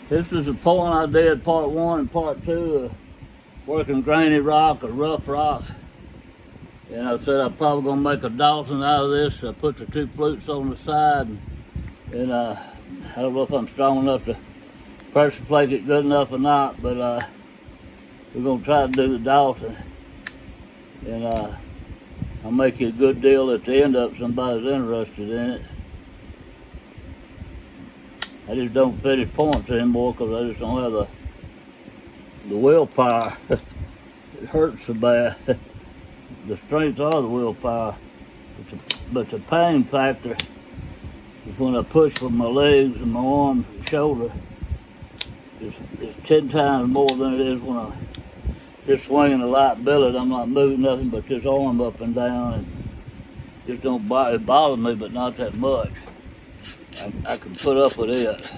This is the point I did, part 1 and part 2 of working grainy rock or rough rock. And I said I'm probably gonna make a Dalton out of this. I put the 2 flutes on the side, and I don't know if I'm strong enough to pressure flake it good enough or not, but we're gonna try to do the Dalton. And I'll make you a good deal at the end up if somebody's interested in it. I just don't finish points anymore because I just don't have the willpower. It hurts so bad. The strength of the willpower, but the pain factor is when I push with my legs and my arms and shoulder. It's 10 times more than it is when I just swinging a light billet. I'm not moving nothing but this arm up and down, and just don't bother. It bothers me, but not that much. I can put up with it.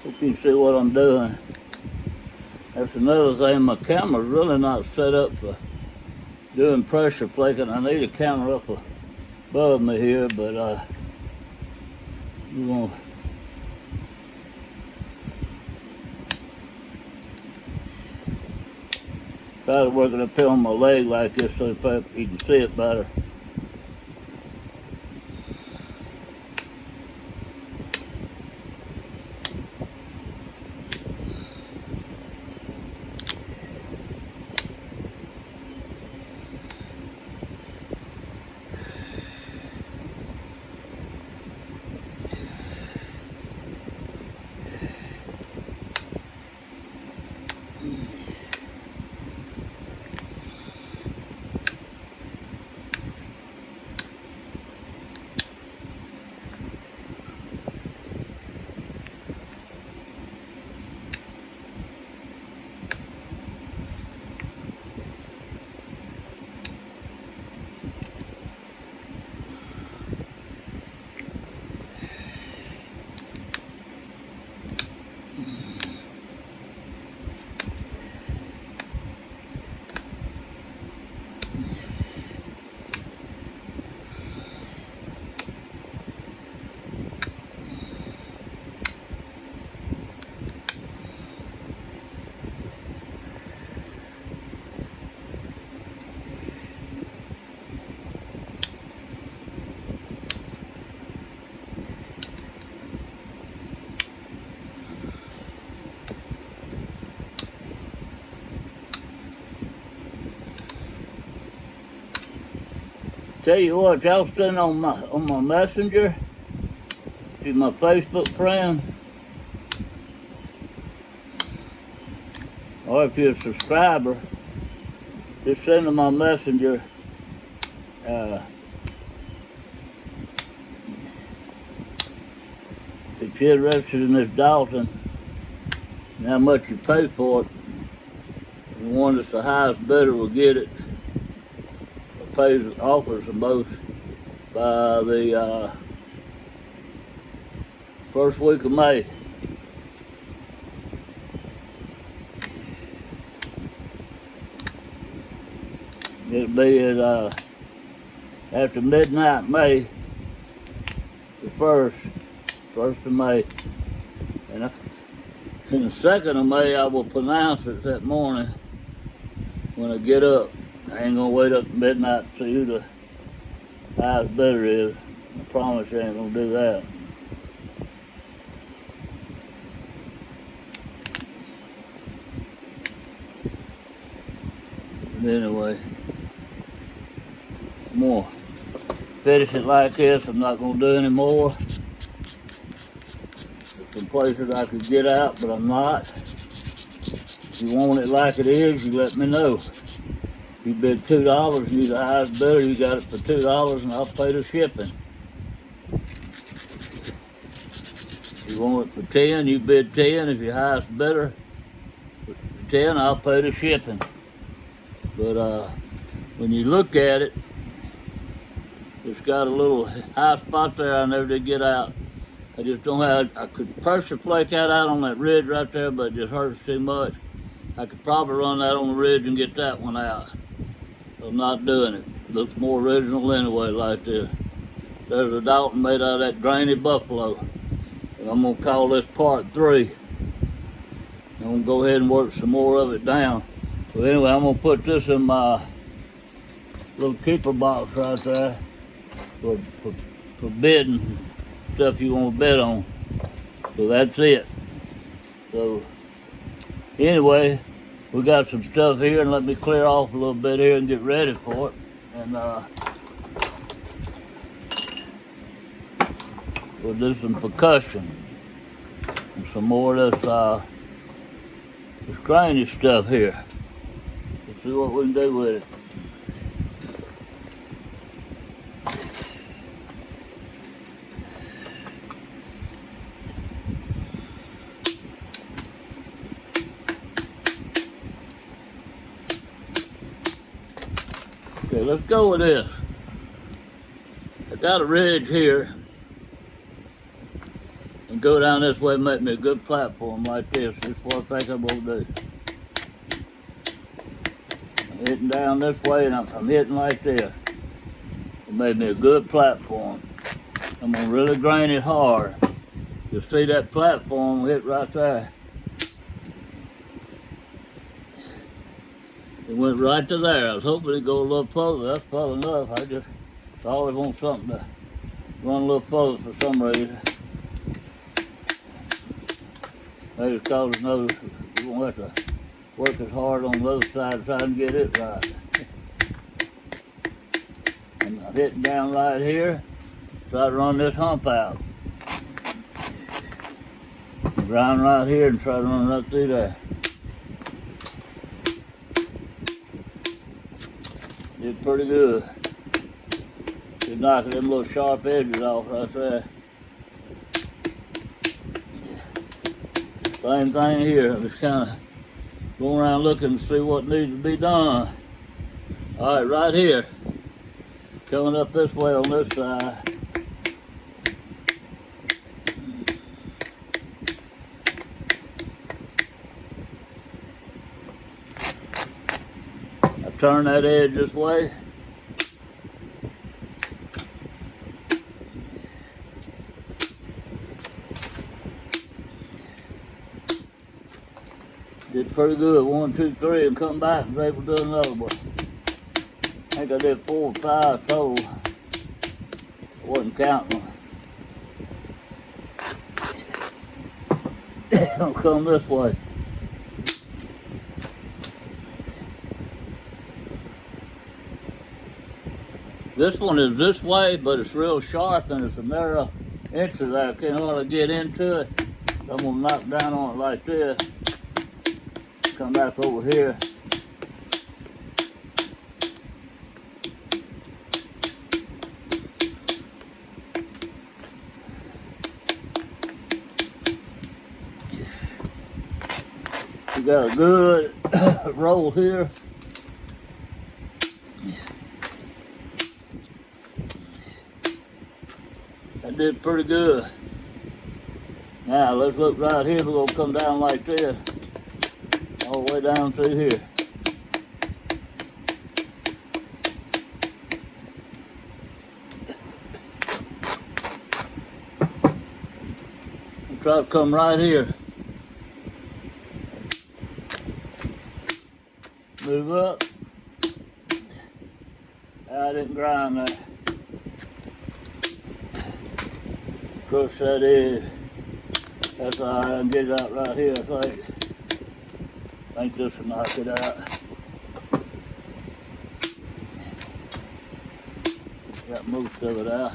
Hope you can see what I'm doing. That's another thing, my camera's really not set up for doing pressure flaking. I need a camera up above me here, but we're gonna try to work it uphill on my leg like this so you can see it better. Tell you what, y'all send on my messenger to my Facebook friend, or if you're a subscriber, just send them my messenger. If you're interested in this Dalton and how much you pay for it, the one that's the highest bidder will get it, offers the most by the first week of May. It'll be at after midnight May, the first of May, and the 2nd of May I will pronounce it that morning when I get up. I ain't gonna wait up to midnight to see who the highest bidder is. I promise you I ain't gonna do that. But anyway, I'm gonna finish it like this. I'm not gonna do any more. There's some places I could get out, but I'm not. If you want it like it is, you let me know. You bid $2, you're the highest bidder, you got it for $2 and I'll pay the shipping. If you want it for 10, you bid 10. If you're highest bidder for 10, I'll pay the shipping. But when you look at it, it's got a little high spot there I never did get out. I just don't have, I could push the flake out on that ridge right there, but it just hurts too much. I could probably run that on the ridge and get that one out. I'm not doing it. Looks more original anyway like this. There's a Dalton made out of that grainy buffalo. And I'm gonna call this part 3. I'm gonna go ahead and work some more of it down. So anyway, I'm gonna put this in my little keeper box right there for bidding stuff you want to bid on. So that's it. So anyway, we got some stuff here, and let me clear off a little bit here and get ready for it. And we'll do some percussion and some more of this grainy stuff here. Let's see what we can do with it. Okay, let's go with this. I got a ridge here, and go down this way and make me a good platform like this. This is what I think I'm gonna do. I'm hitting down this way, and I'm hitting like this. It made me a good platform. I'm gonna really grain it hard. You'll see that platform hit right there. It went right to there. I was hoping it'd go a little further. That's far enough. I always want something to run a little further for some reason. Maybe it's because you won't have to work as hard on the other side trying to get it right. And I'm hitting down right here. Try to run this hump out. Grind right here and try to run right through there. Did pretty good. Just knocking them little sharp edges off right there. Same thing here. I'm just kind of going around looking to see what needs to be done. All right, right here. Coming up this way on this side. Turn that edge this way. Did pretty good. 1, 2, 3, and come back and was able to do another one. I think I did 4 or 5 total. I wasn't counting them. I'll come this way. This one is this way, but it's real sharp and it's a narrow entry there. I can't hardly get into it. I'm gonna knock down on it like this. Come back over here. We got a good roll here. That did pretty good. Now let's look right here. We're gonna come down like this, all the way down through here. We'll try to come right here. Move up. I didn't grind that. Crush that edge. That's all right. I can get it out right here, I think. I think this will knock it out. Got most of it out.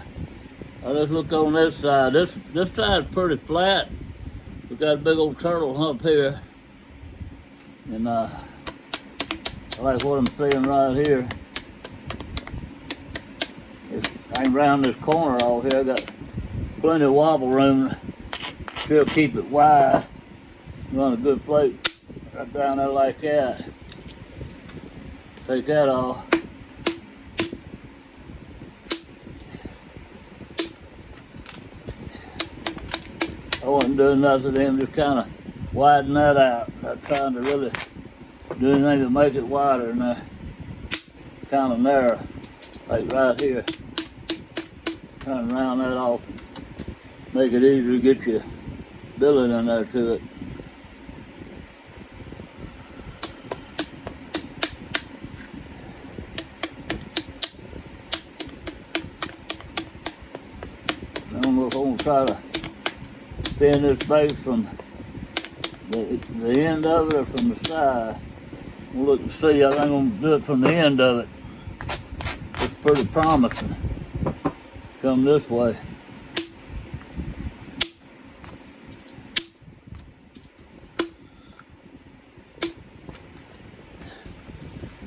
Now let's look on this side. This side's pretty flat. We got a big old turtle hump here. And I like what I'm seeing right here. I ain't round this corner all here. I got plenty of wobble room. Still keep it wide. Run a good plate right down there like that. Take that off. I wasn't doing nothing to him, just kind of widen that out. Not trying to really do anything to make it wider than that. Kind of narrow, like right here. Trying to round that off and make it easier to get your billet in there to it. I don't know if I'm going to try to spin this base from the end of it or from the side. We'll look and see. I think I'm going to do it from the end of it. It's pretty promising. Come this way.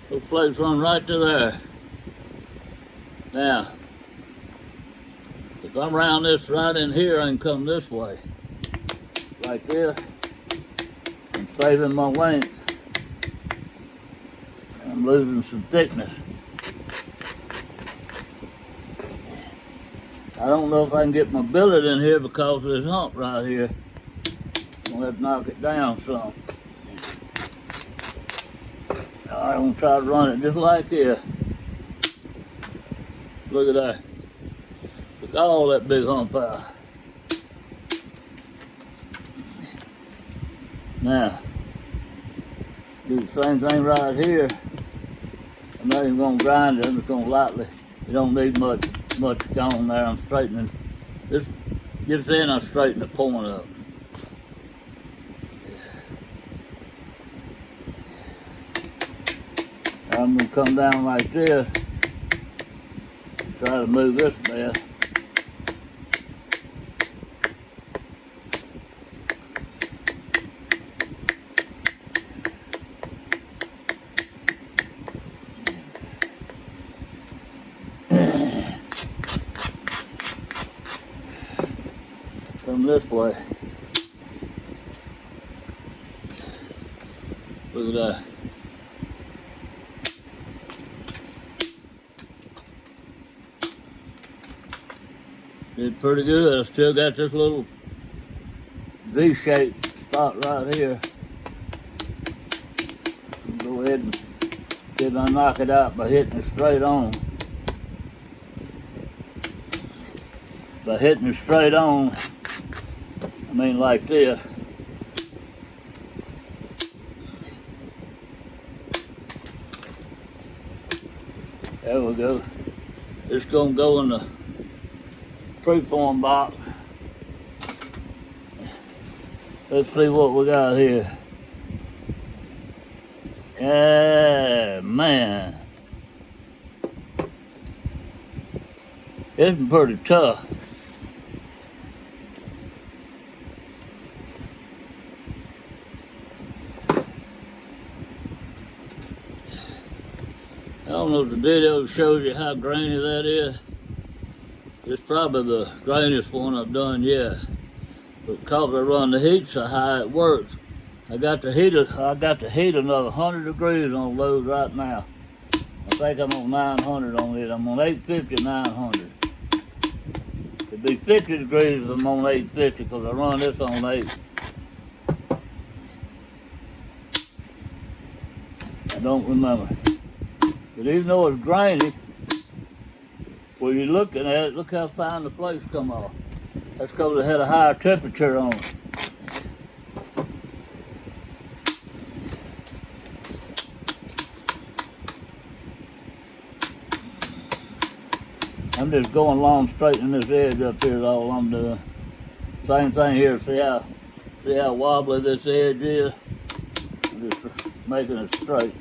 Those plates run right to there. Now, if I round this right in here, I can come this way. Like this. I'm saving my length. I'm losing some thickness. I don't know if I can get my billet in here because of this hump right here. I'm gonna have to knock it down some. I'm gonna try to run it just like this. Look at that. Look at all that big hump out. Now, do the same thing right here. I'm not even gonna grind it, I'm just gonna lightly. You don't need much gone there. I'm straightening this. Just then I straighten the point up. I'm gonna come down like this. Try to move this mess. Come this way. Look at that. Did pretty good. I still got this little V-shaped spot right here. Go ahead and see if I knock it out by hitting it straight on. By hitting it straight on, I mean like this. There we go. It's gonna go in the preform box. Let's see what we got here. Yeah, man. It's been pretty tough. I don't know if the video shows you how grainy that is. It's probably the grainiest one I've done yet. But because I run the heat so high, it works. I got the heat another 100 degrees on load right now. I think I'm on 900 on it. I'm on 850, 900. It'd be 50 degrees if I'm on 850 because I run this on 8. I don't remember. But even though it's grainy, when you're looking at it, look how fine the flakes come off. That's because it had a higher temperature on it. I'm just going along straightening this edge up here is all I'm doing. Same thing here, see how wobbly this edge is? I'm just making it straight.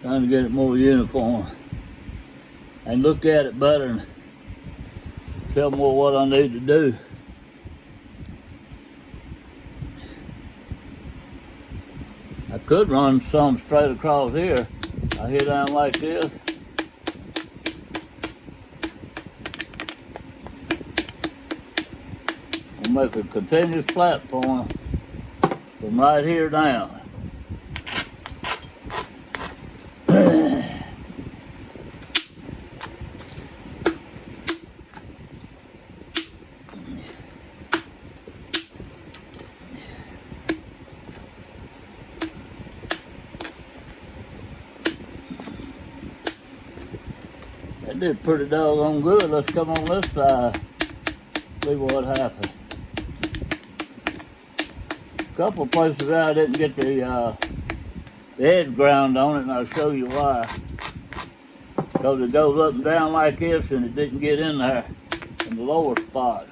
Trying to get it more uniform and look at it better and tell more what I need to do. I could run some straight across here. I hit down like this. And make a continuous platform from right here down. That did pretty doggone good. Let's come on this side, see what happened. A couple of places I didn't get the edge ground on it, and I'll show you why. Because it goes up and down like this, and it didn't get in there in the lower spot.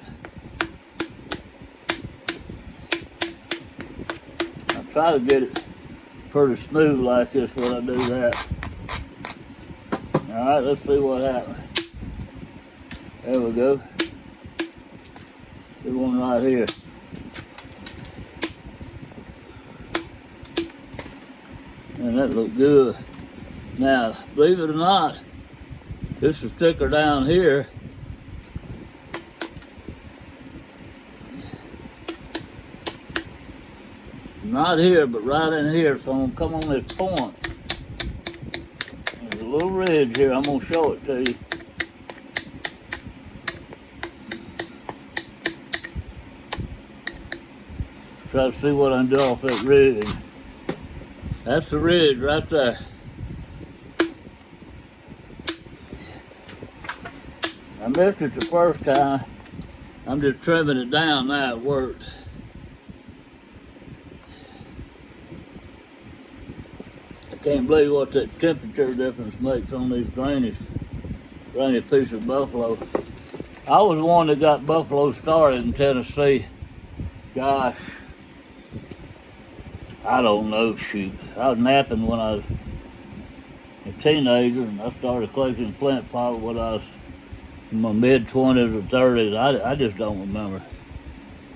I try to get it pretty smooth like this when I do that. Alright, let's see what happens. There we go. There's one right here. And that looked good. Now, believe it or not, this is thicker down here. Not here, but right in here. So I'm gonna come on this point. There's a little ridge here. I'm gonna show it to you. Try to see what I can do off that ridge. That's the ridge right there. I missed it the first time. I'm just trimming it down now. It worked. I can't believe what that temperature difference makes on these grainy pieces of buffalo. I was the one that got buffalo started in Tennessee. Gosh, I don't know, shoot. I was napping when I was a teenager, and I started collecting flint probably when I was in my mid-20s or 30s. I just don't remember.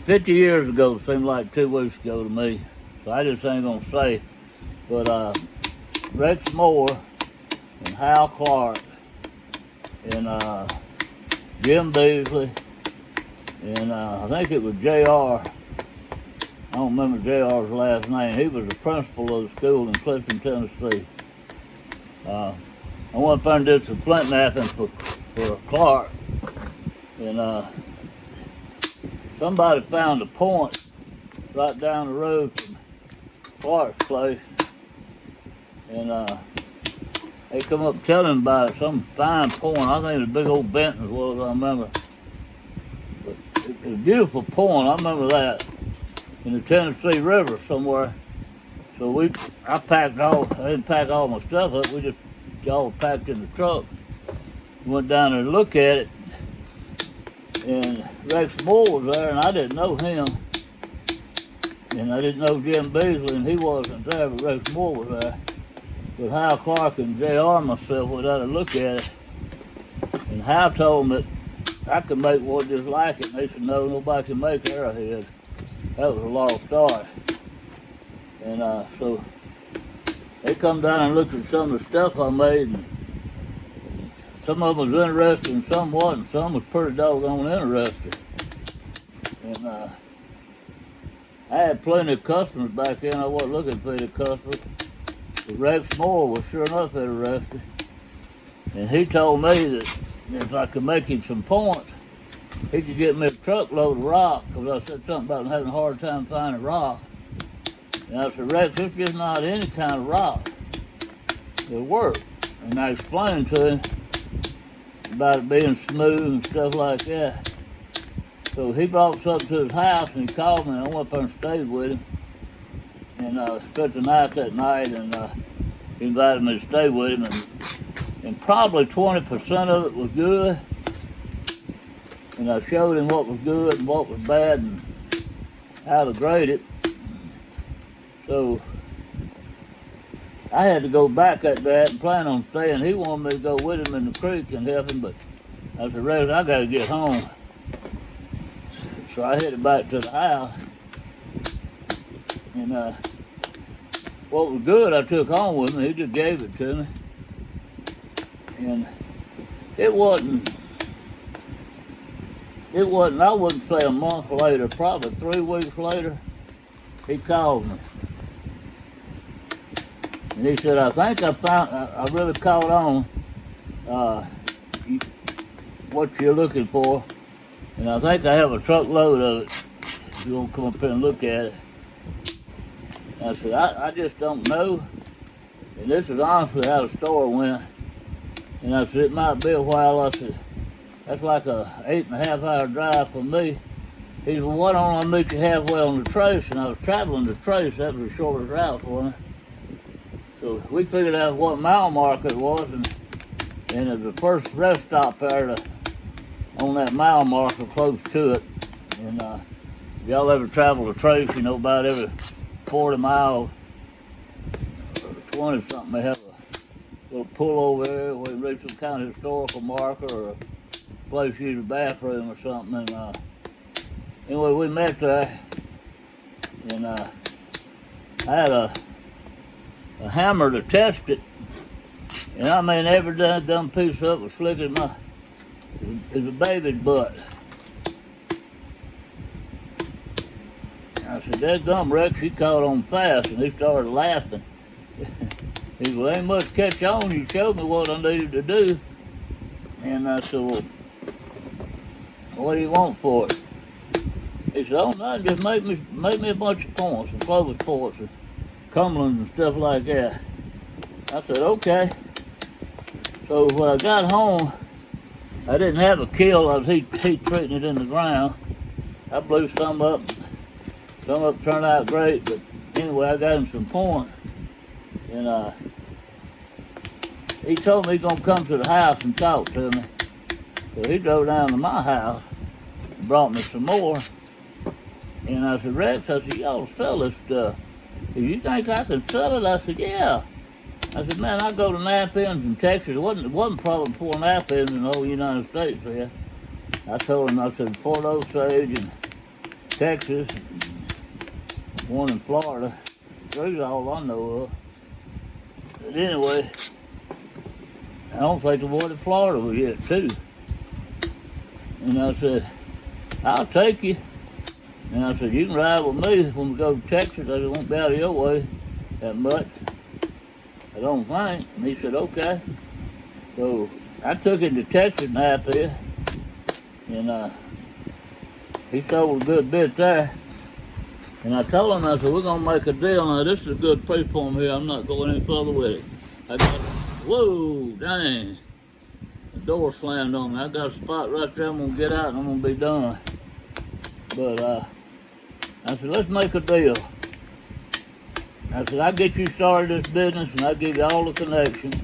50 years ago seemed like 2 weeks ago to me, so I just ain't gonna say. But Rex Moore and Hal Clark and Jim Beasley and I think it was J.R. I don't remember J.R.'s last name. He was the principal of the school in Clifton, Tennessee. I went up there and did some flint napping for Clark, and somebody found a point right down the road from Clark's place, and they come up telling him about it, some fine point. I think it was a big old Benton as well as I remember. But it was a beautiful point, I remember that, in the Tennessee River somewhere. So I didn't pack all my stuff up, we just all packed in the truck. Went down there to look at it, And Rex Moore was there, and I didn't know him. And I didn't know Jim Beasley, and he wasn't there, but Rex Moore was there. But Hal Clark and J.R. myself went out to look at it. And Hal told them that I could make one just like it. And they said, no, nobody can make Arrowhead. That was a lost art. And so they come down and looked at some of the stuff I made. And some of them was interesting and some wasn't. Some was pretty doggone interesting. And I had plenty of customers back then. I wasn't looking for any customers. But Rex Moore was sure enough interested. And he told me that if I could make him some points, he could get me a truckload of rock. Because I said something about him having a hard time finding rock. And I said, Rex, it's just not any kind of rock that'll work. And I explained to him about it being smooth and stuff like that. So he brought something to his house and he called me and I went up there and stayed with him. And spent the night that night and he invited me to stay with him. And probably 20% of it was good. And I showed him what was good and what was bad and how to grade it. So I had to go back at that and plan on staying. He wanted me to go with him in the creek and help him, but I said, Rex, I gotta get home. So I headed back to the house. And what was good I took home with me. He just gave it to me. And it wasn't, I wouldn't say a month later, probably 3 weeks later, he called me. And he said, I think I really caught on what you're looking for. And I think I have a truckload of it. If you want to come up here and look at it. I said, I just don't know. And this is honestly how the store went. And I said, it might be a while. I said, that's like a 8.5 hour drive for me. He said, well, why don't I meet you halfway on the trace? And I was traveling the trace. That was the shortest route for me. So we figured out what mile marker it was. And it was the first rest stop there on that mile marker close to it. And if y'all ever travel a trace, you know, about every 40 miles, or 20 something, they have a little pull over there where you reach some kind of historical marker or a place to use a bathroom or something. And anyway, we met there, and I had a hammer to test it. And I mean, every dumb piece of it was slick as a baby's butt. I said, that gum, Rex, he caught on fast, and he started laughing. He said, well, ain't much catch on. You showed me what I needed to do. And I said, well, what do you want for it? He said, oh, no, just make me a bunch of points, and Clovis points, and Cumberlands and stuff like that. I said, okay. So when I got home, I didn't have a kill. I was heat treating it in the ground. I blew some up. Some of it turned out great, but anyway, I got him some points. And he told me he's gonna come to the house and talk to me. So he drove down to my house and brought me some more. And I said, Rex, I said, y'all sell this stuff. Do you think I can sell it? I said, yeah. I said, man, I go to nap-ins in Texas. It wasn't probably 4 nap-ins in the whole United States here. I told him, I said, Fort Osage and Texas, and 1 in Florida. 3's all I know of. But anyway, I don't think the one in Florida was yet, too. And I said, I'll take you. And I said, you can ride with me when we go to Texas. I said, it won't be out of your way that much. I don't think. And he said, okay. So I took him to Texas and out there. And he sold a good bit there. And I told him, I said, we're going to make a deal. Now, this is a good pre-form here. I'm not going any further with it. I got, whoa, dang. The door slammed on me. I got a spot right there. I'm going to get out and I'm going to be done. But I said, let's make a deal. I said, I'll get you started this business and I'll give you all the connections.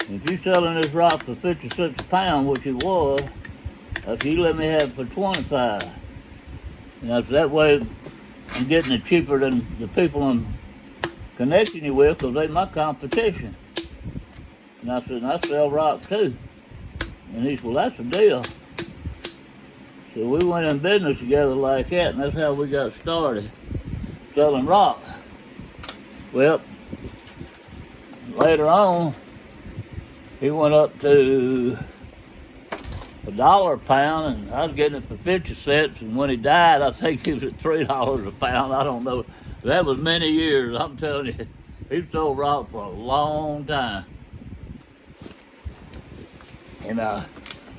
If you're selling this rock for 50 cents a pound, which it was, I said, you let me have it for 25. And I said, that way I'm getting it cheaper than the people I'm connecting you with, because they're my competition. And I said, and I sell rock too. And he said, well, that's a deal. So we went in business together like that, and that's how we got started, selling rock. Well, later on, he went up to $1 a pound, and I was getting it for 50 cents. And when he died, I think he was at $3 a pound. I don't know. That was many years. I'm telling you, he sold rock for a long time. And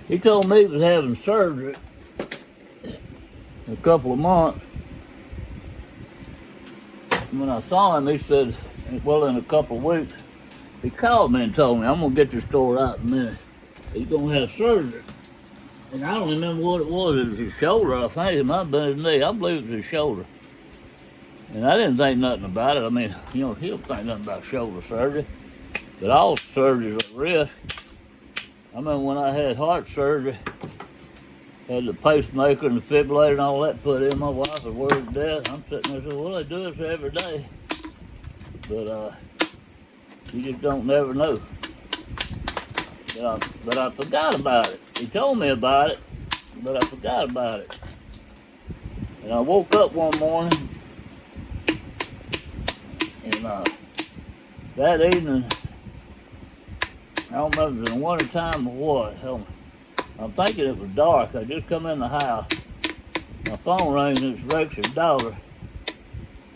he told me he was having surgery in a couple of months. When I saw him, he said, well, in a couple of weeks, he called me and told me, I'm going to get your store out in a minute. He's going to have surgery. And I don't remember what it was. It was his shoulder, I think. It might have been his knee. I believe it was his shoulder. And I didn't think nothing about it. I mean, you know, he don't think nothing about shoulder surgery. But all surgeries are risk. I remember when I had heart surgery, had the pacemaker and the defibrillator and all that put in. My wife was worried to death. I'm sitting there saying, well, they do this every day. But you just don't never know. But I forgot about it. He told me about it, but I forgot about it. And I woke up one morning, and that evening, I don't remember if it was in the winter time or what. I'm thinking it was dark. I just come in the house. My phone rang, and it's Rex's daughter.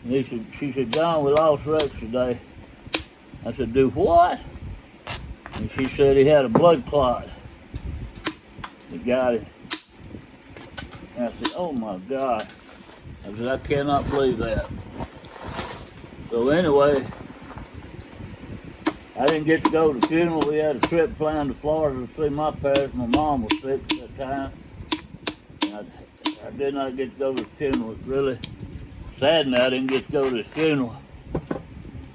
And she said, John, we lost Rex today. I said, do what? And she said he had a blood clot. He got it. And I said, oh my God. I said, I cannot believe that. So anyway, I didn't get to go to the funeral. We had a trip planned to Florida to see my parents. My mom was sick at that time. And I did not get to go to the funeral. It really saddened me I didn't get to go to the funeral.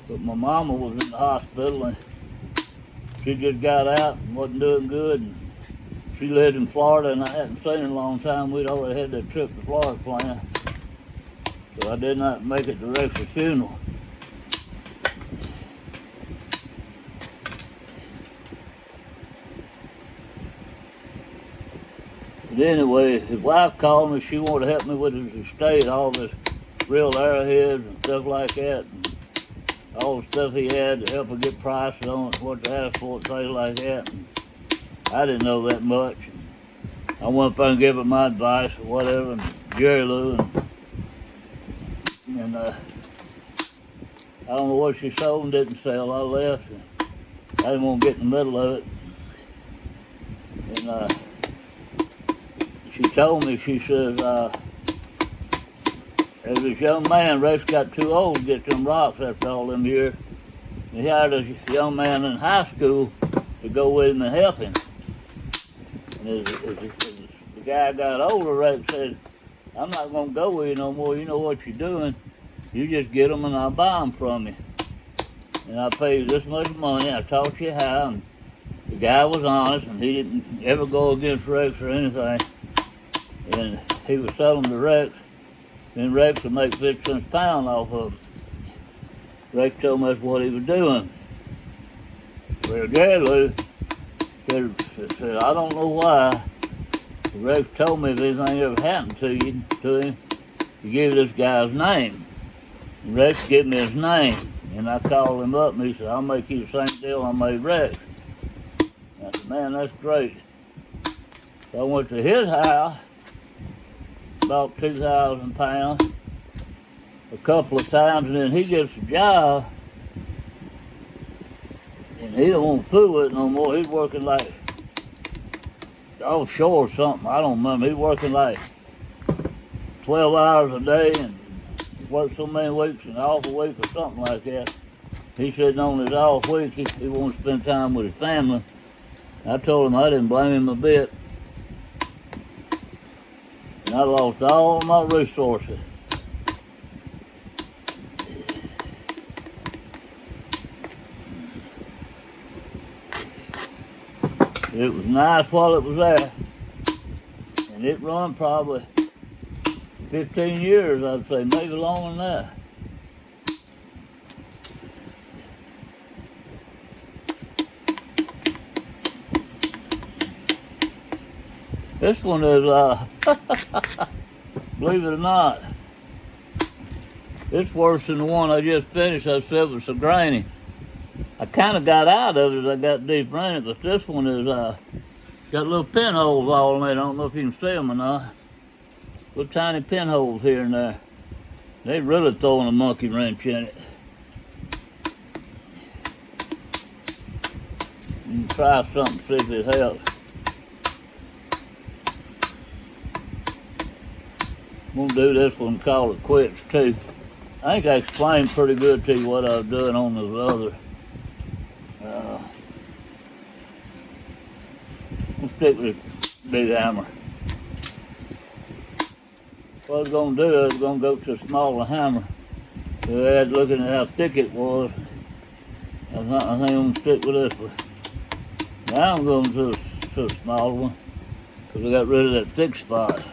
But my mama was in the hospital, and she just got out and wasn't doing good. And she lived in Florida, and I hadn't seen her in a long time. We'd already had that trip to Florida planned. So I did not make it to Rex's funeral. But anyway, his wife called me. She wanted to help me with his estate, all this real arrowheads and stuff like that. And all the stuff he had to help her get prices on it, what to ask for, things like that. And I didn't know that much. I went up there and gave her my advice or whatever, and Jerry Lou, and I don't know what she sold and didn't sell. I left, and I didn't want to get in the middle of it. And she told me, she says, as this young man, Rex got too old to get them rocks after all them years. He hired a young man in high school to go with him and help him. And as the guy got older, Rex said, I'm not going to go with you no more. You know what you're doing. You just get them and I'll buy them from you. And I pay you this much money. I taught you how. And the guy was honest, and he didn't ever go against Rex or anything. And he was selling to Rex. Then Rex would make 50 cents a pound off of it. Rex told me that's what he was doing. Well, Jerry Lou said, I don't know why. Rex told me if anything ever happened to him, to give this guy's name. And Rex gave me his name. And I called him up, and he said, I'll make you the same deal I made Rex. And I said, man, that's great. So I went to his house, about 2,000 pounds, a couple of times, and then he gets a job, and he don't want to fool with it no more. He's working like offshore or something. I don't remember. He's working like 12 hours a day and worked so many weeks and off a week or something like that. He said on his off week he wanted to spend time with his family. I told him I didn't blame him a bit. And I lost all my resources. It was nice while it was there. And it run probably 15 years, I'd say, maybe longer than that. This one is, believe it or not, it's worse than the one I just finished. I said it was so grainy. I kind of got out of it as I got deeper in it, but this one is, got little pinholes all in it. I don't know if you can see them or not. Little tiny pinholes here and there. They really throwing a monkey wrench in it. You can try something, see if it helps. I'm gonna do this one, call it quits too. I think I explained pretty good to you what I was doing on those other. I'm gonna stick with this big hammer. What I was gonna do, I was gonna go to a smaller hammer. So I had looking at how thick it was. I think I'm gonna stick with this one. Now I'm going to a smaller one because I got rid of that thick spot.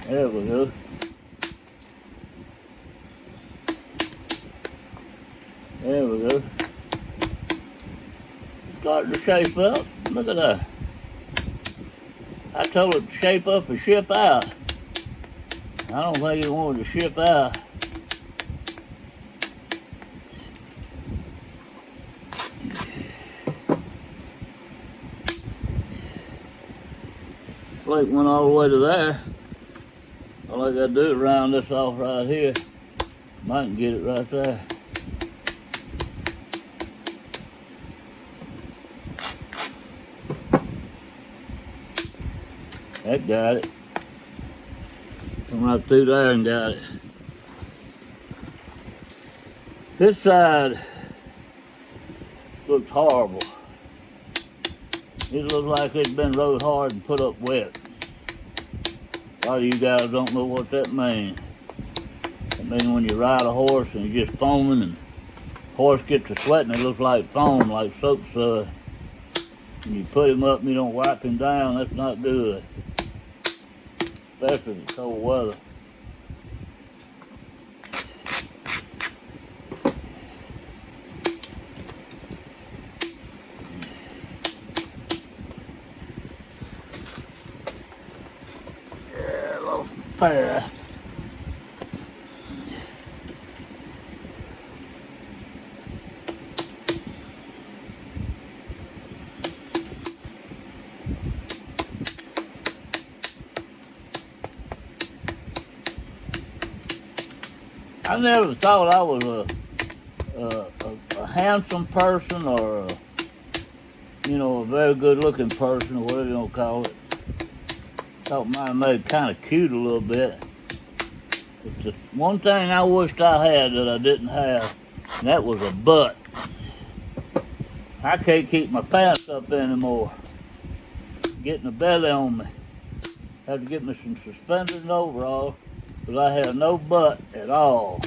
There we go. There we go. Starting to shape up. Look at that. I told it to shape up and ship out. I don't think it wanted to ship out. Flake went all the way to there. All I gotta do is round this off right here. Might can get it right there. That got it. Come right through there and got it. This side looks horrible. It looks like it's been rode hard and put up wet. A lot of you guys don't know what that means. It means when you ride a horse and you're just foaming and the horse gets to sweating, it looks like foam, like soap sud. And you put him up and you don't wipe him down, that's not good. Especially in cold weather. Yeah, lost my pair. I never thought I was a handsome person or a very good looking person or whatever you want to call it. Thought mine made kind of cute a little bit. But the one thing I wished I had that I didn't have, and that was a butt. I can't keep my pants up anymore. Getting a belly on me. Have to get me some suspenders and overalls. Because I have no butt at all.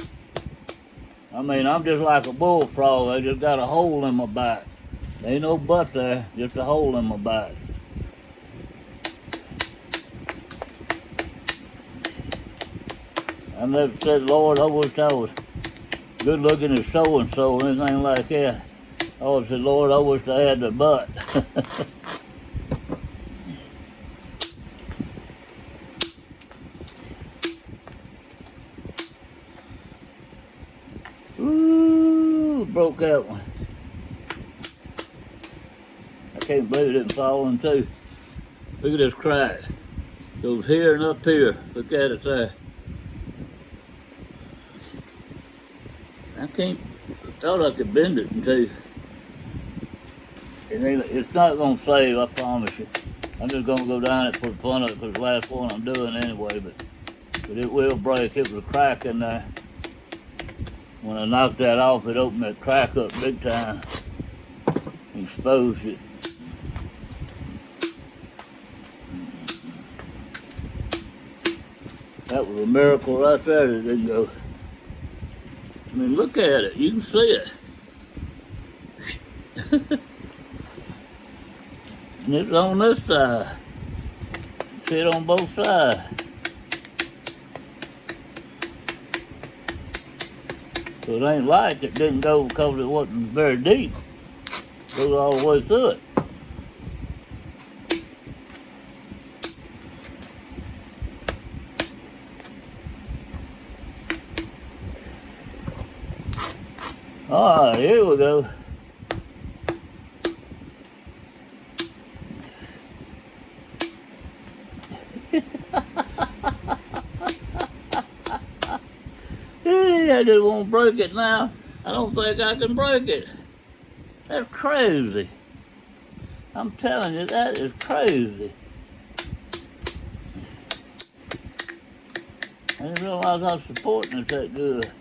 I mean, I'm just like a bullfrog. I just got a hole in my back. There ain't no butt there, just a hole in my back. I never said, Lord, I wish I was good looking as so-and-so or anything like that. I always said, Lord, I wish I had the butt. Ooh, broke that one. I can't believe it didn't fall in two. Look at this crack. Goes here and up here. Look at it there. I thought I could bend it in two. It's not going to save, I promise you. I'm just going to go down it for the fun of it because it's the last one I'm doing anyway, but it will break. It was a crack in there. When I knocked that off, it opened that crack up big time. Exposed it. That was a miracle right there that it didn't go. I mean, look at it. You can see it. And it's on this side. Sit on both sides. So it ain't like it didn't go because it wasn't very deep. It goes all the way through it. Alright, here we go. I just won't break it now. I don't think I can break it. That's crazy. I'm telling you, that is crazy. I didn't realize I was supporting it that good.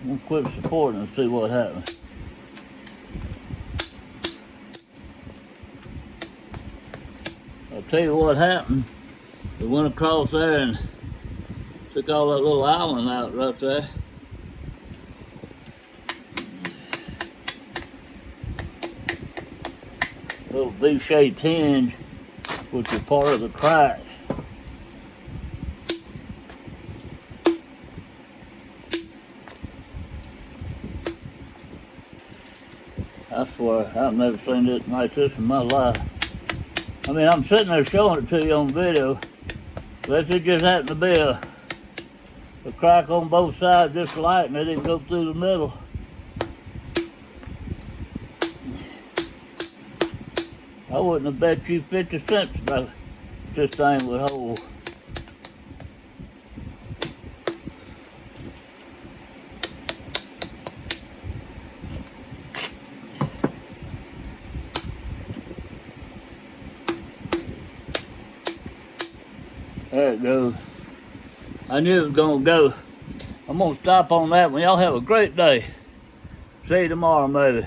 I'm gonna quit supporting and see what happens. I'll tell you what happened. We went across there and took all that little island out right there. Little V-shaped hinge, which is part of the crack. I swear, I've never seen it like this in my life. I mean, I'm sitting there showing it to you on video. Unless it just happened to be a crack on both sides just light and it didn't go through the middle. I wouldn't have bet you 50 cents about this thing would hold. There it goes. I knew it was gonna go. I'm gonna stop on that one. Y'all have a great day. See you tomorrow, maybe.